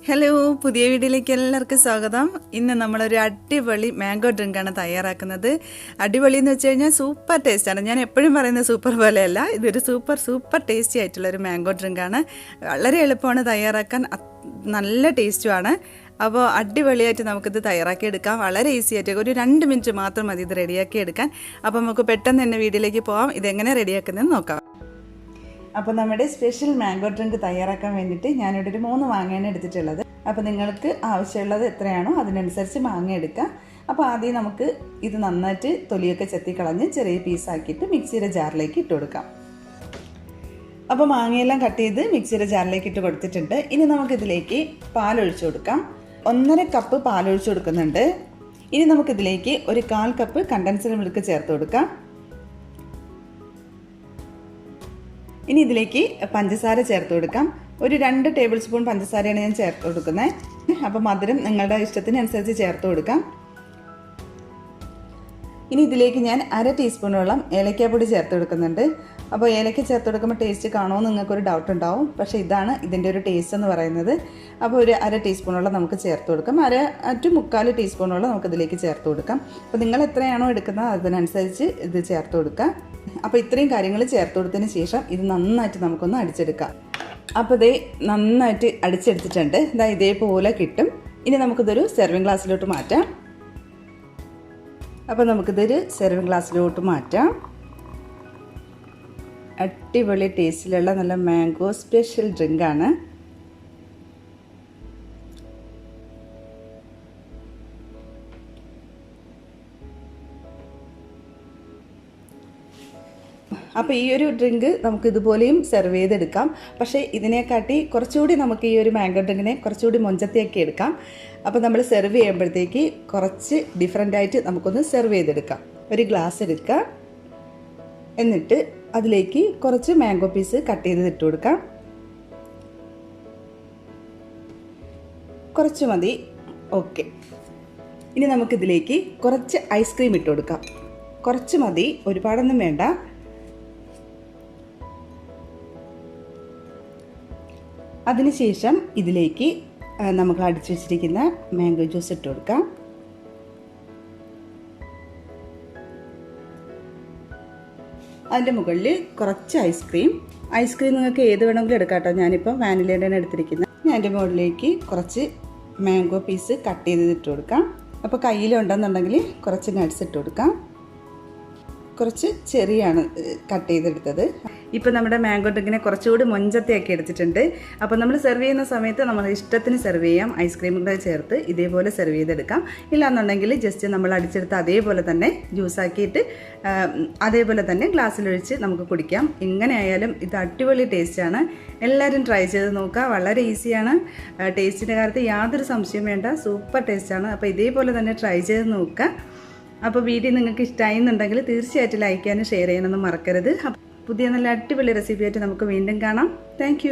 Hello, പുതിയ വീഡിയോയിലേക്ക് എല്ലാവർക്കും സ്വാഗതം. ഇന്ന് നമ്മളൊരു അടിപൊളി മാംഗോ ഡ്രിങ്കാണ് തയ്യാറാക്കുന്നത്. അടിപൊളി എന്ന് വെച്ച് കഴിഞ്ഞാൽ സൂപ്പർ ടേസ്റ്റാണ്. ഞാൻ എപ്പോഴും പറയുന്നത് സൂപ്പർ പോലെയല്ല, ഇതൊരു സൂപ്പർ ടേസ്റ്റി ആയിട്ടുള്ളൊരു മാംഗോ ഡ്രിങ്കാണ്. വളരെ എളുപ്പമാണ് തയ്യാറാക്കാൻ, നല്ല ടേസ്റ്റുമാണ്. അപ്പോൾ അടിപൊളിയായിട്ട് നമുക്കിത് തയ്യാറാക്കി എടുക്കാം. വളരെ ഈസി ആയിട്ട് ഒരു 2 മിനിറ്റ് മാത്രം മതി ഇത് റെഡിയാക്കി എടുക്കാൻ. അപ്പോൾ നമുക്ക് പെട്ടെന്ന് തന്നെ വീഡിയോയിലേക്ക് പോകാം. ഇതെങ്ങനെ റെഡിയാക്കുന്നതെന്ന് നോക്കാം. അപ്പോൾ നമ്മുടെ സ്പെഷ്യൽ മാംഗോ ഡ്രിങ്ക് തയ്യാറാക്കാൻ വേണ്ടിയിട്ട് ഞാനിവിടെ ഒരു 3 മാങ്ങയാണ് എടുത്തിട്ടുള്ളത്. അപ്പോൾ നിങ്ങൾക്ക് ആവശ്യമുള്ളത് എത്രയാണോ അതിനനുസരിച്ച് മാങ്ങ എടുക്കുക. അപ്പോൾ ആദ്യം നമുക്ക് ഇത് നന്നായിട്ട് തൊലിയൊക്കെ ചെത്തിക്കളഞ്ഞ് ചെറിയ പീസാക്കിയിട്ട് മിക്സിയുടെ ജാറിലേക്ക് ഇട്ട് കൊടുക്കാം. അപ്പോൾ മാങ്ങയെല്ലാം കട്ട് ചെയ്ത് മിക്സിയുടെ ജാറിലേക്ക് ഇട്ട് കൊടുത്തിട്ടുണ്ട്. ഇനി നമുക്കിതിലേക്ക് പാലൊഴിച്ചു കൊടുക്കാം. 1.5 കപ്പ് പാലൊഴിച്ചു കൊടുക്കുന്നുണ്ട്. ഇനി നമുക്കിതിലേക്ക് ഒരു 1/4 കപ്പ് കണ്ടൻസ്ഡ് മിൽക്ക് ചേർത്ത് കൊടുക്കാം. ഇനി ഇതിലേക്ക് പഞ്ചസാര ചേർത്ത് കൊടുക്കാം. ഒരു 2 ടേബിൾ സ്പൂൺ പഞ്ചസാരയാണ് ഞാൻ ചേർത്ത് കൊടുക്കുന്നത്. അപ്പോൾ മധുരം നിങ്ങളുടെ ഇഷ്ടത്തിനനുസരിച്ച് ചേർത്ത് കൊടുക്കാം. ഇനി ഇതിലേക്ക് ഞാൻ 1/2 ടീസ്പൂണോളം ഏലക്കാപ്പൊടി ചേർത്ത് കൊടുക്കുന്നുണ്ട്. അപ്പോൾ ഏലക്ക ചേർത്ത് കൊടുക്കുമ്പോൾ ടേസ്റ്റ് കാണുമോ നിങ്ങൾക്കൊരു ഡൗട്ട് ഉണ്ടാവും. പക്ഷേ ഇതാണ് ഇതിൻ്റെ ഒരു ടേസ്റ്റ് എന്ന് പറയുന്നത്. അപ്പോൾ ഒരു 1/2 ടീസ്പൂണോളം നമുക്ക് ചേർത്ത് കൊടുക്കാം. 1/4 ടീസ്പൂണോളം നമുക്കിതിലേക്ക് ചേർത്ത് കൊടുക്കാം. അപ്പോൾ നിങ്ങൾ എത്രയാണോ എടുക്കുന്നത് അതിനനുസരിച്ച് ഇത് ചേർത്ത് കൊടുക്കുക. അപ്പോൾ ഇത്രയും കാര്യങ്ങൾ ചേർത്ത് കൊടുത്തതിന് ശേഷം ഇത് നന്നായിട്ട് നമുക്കൊന്ന് അടിച്ചെടുക്കാം. അപ്പോൾ ഇത് നന്നായിട്ട് അടിച്ചെടുത്തിട്ടുണ്ട്. ഇതേപോലെ കിട്ടും. ഇനി നമുക്കിതൊരു സെർവിങ് ഗ്ലാസ്സിലോട്ട് മാറ്റാം. അപ്പോൾ നമുക്കിതൊരു സെർവിങ് ഗ്ലാസ്സിലോട്ട് മാറ്റാം. അടിപൊളി ടേസ്റ്റിലുള്ള നല്ല മാംഗോ സ്പെഷ്യൽ ഡ്രിങ്കാണ്. അപ്പോൾ ഈ ഒരു ഡ്രിങ്ക് നമുക്ക് ഇതുപോലെയും സെർവ് ചെയ്തെടുക്കാം. പക്ഷേ ഇതിനെക്കാട്ടി കുറച്ചുകൂടി നമുക്ക് ഈ ഒരു മാംഗോ ഡ്രിങ്കിനെ കുറച്ചുകൂടി മൊഞ്ചത്തിയാക്കി എടുക്കാം. അപ്പോൾ നമ്മൾ സെർവ് ചെയ്യുമ്പോഴത്തേക്ക് കുറച്ച് ഡിഫറെൻ്റായിട്ട് നമുക്കൊന്ന് സെർവ് ചെയ്തെടുക്കാം. ഒരു ഗ്ലാസ് എടുക്കുക. എന്നിട്ട് അതിലേക്ക് കുറച്ച് മാംഗോ പീസ് കട്ട് ചെയ്ത് ഇട്ട് കൊടുക്കാം. കുറച്ച് മതി. ഓക്കെ. ഇനി നമുക്കിതിലേക്ക് കുറച്ച് ഐസ്ക്രീം ഇട്ട് കൊടുക്കാം. കുറച്ച് മതി, ഒരുപാടൊന്നും വേണ്ട. അതിനുശേഷം ഇതിലേക്ക് നമുക്ക് അടിച്ചു വെച്ചിരിക്കുന്ന മാംഗോ ജ്യൂസ് ഇട്ട് കൊടുക്കാം. അതിൻ്റെ മുകളിൽ കുറച്ച് ഐസ്ക്രീം നിങ്ങൾക്ക് ഏത് വേണമെങ്കിലും എടുക്കാം കേട്ടോ. ഞാനിപ്പോൾ വാനിലയുടെയാണ് എടുത്തിരിക്കുന്നത്. ഞാൻ അതിൻ്റെ മുകളിലേക്ക് കുറച്ച് മാംഗോ പീസ് കട്ട് ചെയ്ത് ഇട്ട് കൊടുക്കാം. അപ്പോൾ കയ്യിലുണ്ടെന്നുണ്ടെങ്കിൽ കുറച്ച് നട്ട്സ് ഇട്ട് കൊടുക്കാം. കുറച്ച് ചെറിയാണ് കട്ട് ചെയ്തെടുത്തത്. ഇപ്പോൾ നമ്മുടെ മാംഗോ ഡ്രിങ്കിനെ കുറച്ചുകൂടി മൊഞ്ചത്തിയാക്കി എടുത്തിട്ടുണ്ട്. അപ്പോൾ നമ്മൾ സെർവ് ചെയ്യുന്ന സമയത്ത് നമ്മൾ ഇഷ്ടത്തിന് സെർവ് ചെയ്യാം. ഐസ്ക്രീം കൂടെ ചേർത്ത് ഇതേപോലെ സെർവ് ചെയ്തെടുക്കാം. ഇല്ലാന്നുണ്ടെങ്കിൽ ജസ്റ്റ് നമ്മൾ അടിച്ചെടുത്ത് അതേപോലെ തന്നെ ജ്യൂസാക്കിയിട്ട് അതേപോലെ തന്നെ ഗ്ലാസ്സിലൊഴിച്ച് നമുക്ക് കുടിക്കാം. എങ്ങനെ ആയാലും ഇത് അടിപൊളി ടേസ്റ്റാണ്. എല്ലാവരും ട്രൈ ചെയ്ത് നോക്കുക. വളരെ ഈസിയാണ്. ടേസ്റ്റിൻ്റെ കാര്യത്തിൽ യാതൊരു സംശയം വേണ്ട. സൂപ്പർ ടേസ്റ്റാണ്. അപ്പോൾ ഇതേപോലെ തന്നെ ട്രൈ ചെയ്ത് നോക്കുക. അപ്പോൾ വീഡിയോ നിങ്ങൾക്ക് ഇഷ്ടമായി എന്നുണ്ടെങ്കിൽ തീർച്ചയായിട്ടും ലൈക്ക് ചെയ്യാനും ഷെയർ ചെയ്യാനൊന്നും മറക്കരുത്. പുതിയ നല്ല അടിപൊളി റെസിപ്പിയായിട്ട് നമുക്ക് വീണ്ടും കാണാം. താങ്ക്